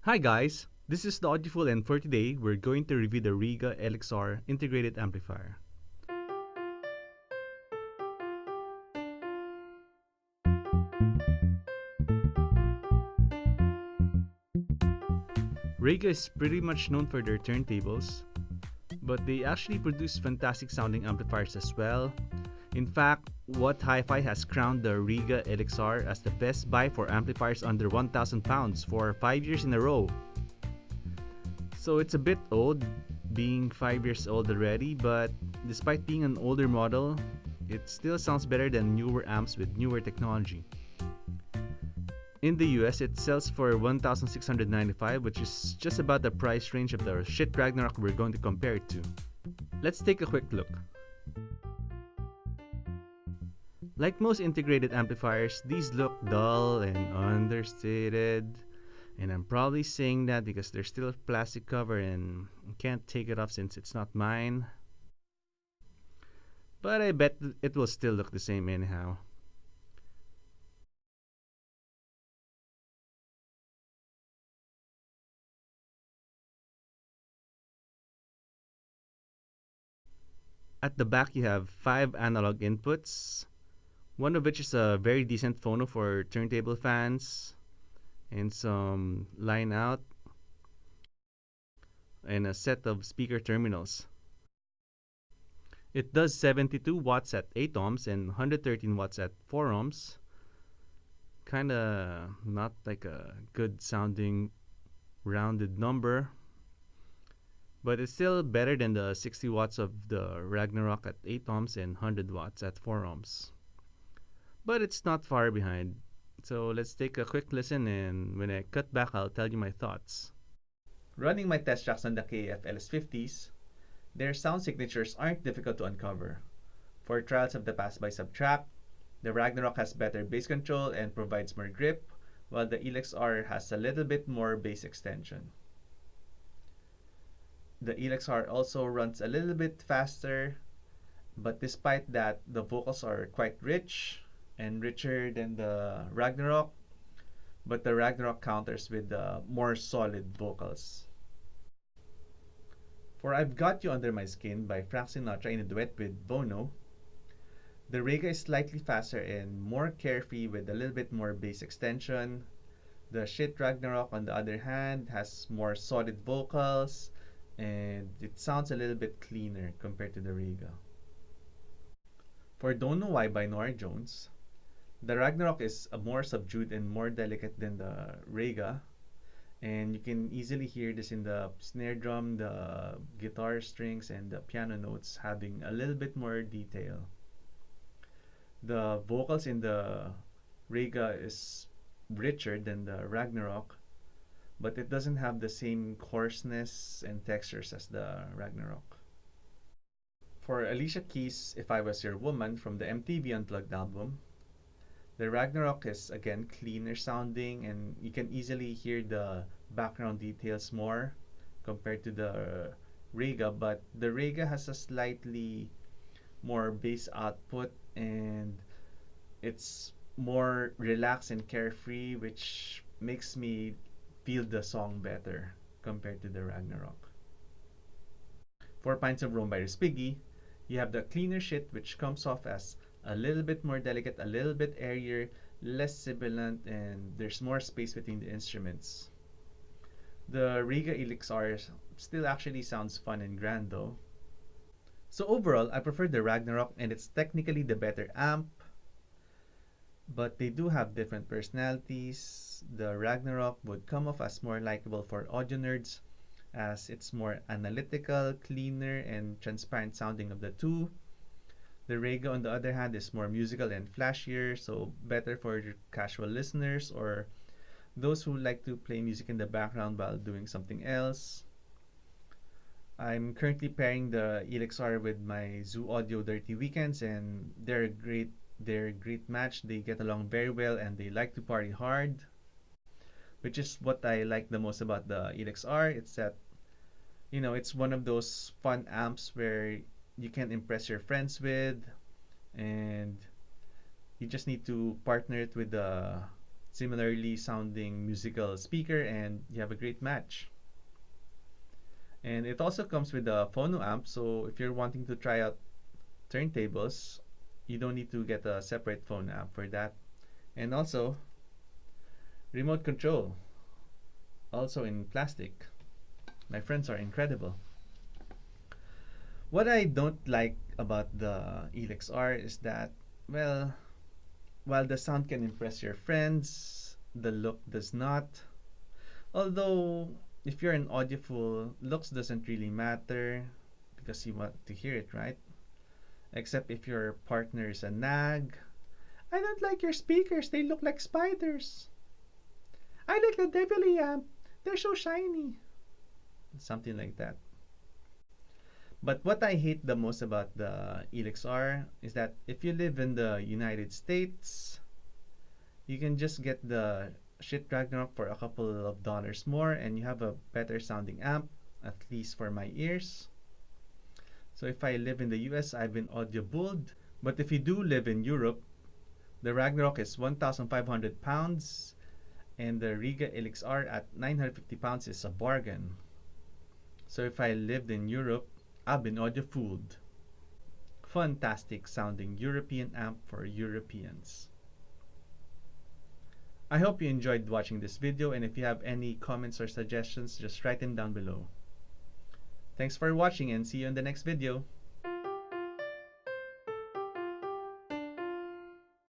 Hi guys, this is the Audiofool, and for today we're going to review the Rega Elex R integrated amplifier. Rega is pretty much known for their turntables, but they actually produce fantastic sounding amplifiers as well. In fact, Whathifi has crowned the Rega Elex R as the best buy for amplifiers under £1,000 for 5 years in a row. So it's a bit old, being 5 years old already, but despite being an older model, it still sounds better than newer amps with newer technology. In the US, it sells for $1,695, which is just about the price range of the Schiit Ragnarok we're going to compare it to. Let's take a quick look. Like most integrated amplifiers, these look dull and understated. And I'm probably saying that because there's still a plastic cover and I can't take it off since it's not mine. But I bet it will still look the same anyhow. At the back you have 5 analog inputs, one of which is a very decent phono for turntable fans, and some line out, and a set of speaker terminals. It does 72 watts at 8 ohms and 113 watts at 4 ohms. Kinda not like a good sounding rounded number, but it's still better than the 60 watts of the Ragnarok at 8 ohms and 100 watts at 4 ohms. But it's not far behind. So let's take a quick listen, and when I cut back, I'll tell you my thoughts. Running my test tracks on the KF LS50s, their sound signatures aren't difficult to uncover. For trials of the pass by subtract, the Ragnarok has better bass control and provides more grip, while the Elex R has a little bit more bass extension. The Elex R also runs a little bit faster, but despite that, the vocals are quite rich and richer than the Ragnarok, but the Ragnarok counters with the more solid vocals. For I've Got You Under My Skin by Frank Sinatra in a duet with Bono, the Rega is slightly faster and more carefree with a little bit more bass extension. The Schiit Ragnarok, on the other hand, has more solid vocals and it sounds a little bit cleaner compared to the Rega. For Don't Know Why by Nora Jones, the Ragnarok is more subdued and more delicate than the Rega, and you can easily hear this in the snare drum, the guitar strings, and the piano notes having a little bit more detail. The vocals in the Rega is richer than the Ragnarok, but it doesn't have the same coarseness and textures as the Ragnarok. For Alicia Keys' If I Was Your Woman from the MTV Unplugged album, the Ragnarok is again cleaner sounding and you can easily hear the background details more compared to the Rega, but the Rega has a slightly more bass output and it's more relaxed and carefree, which makes me feel the song better compared to the Ragnarok. For Pints of Rome by Respighi, you have the cleaner Schiit, which comes off as a little bit more delicate, a little bit airier, less sibilant, and there's more space between the instruments. The Rega Elex R still actually sounds fun and grand though. So overall, I prefer the Ragnarok and it's technically the better amp, but they do have different personalities. The Ragnarok would come off as more likable for audio nerds as it's more analytical, cleaner, and transparent sounding of the two. The Rega, on the other hand, is more musical and flashier, so better for casual listeners or those who like to play music in the background while doing something else. I'm currently pairing the Elex R with my Zoo Audio Dirty Weekends, and they're a great match. They get along very well and they like to party hard, which is what I like the most about the Elex R. It's that it's one of those fun amps where you can impress your friends with, and you just need to partner it with the similarly sounding musical speaker, and you have a great match. And it also comes with a phono amp, so if you're wanting to try out turntables, you don't need to get a separate phone amp for that. And also, remote control, also in plastic. My friends are incredible. What I don't like about the Elex R is that, well, while the sound can impress your friends, the look does not. Although, if you're an audiofool, looks doesn't really matter because you want to hear it, right? Except if your partner is a nag. I don't like your speakers, they look like spiders. I like the Devily amp, they're so shiny. Something like that. But what I hate the most about the Elex R is that if you live in the United States, you can just get the Schiit Ragnarok for a couple of dollars more and you have a better sounding amp, at least for my ears. So if I live in the US, I've been audiobooled. But if you do live in Europe, the Ragnarok is 1,500 pounds and the Rega Elex R at 950 pounds is a bargain. So if I lived in Europe, I've been audiofooled. Fantastic sounding European amp for Europeans. I hope you enjoyed watching this video, and if you have any comments or suggestions, just write them down below. Thanks for watching and see you in the next video.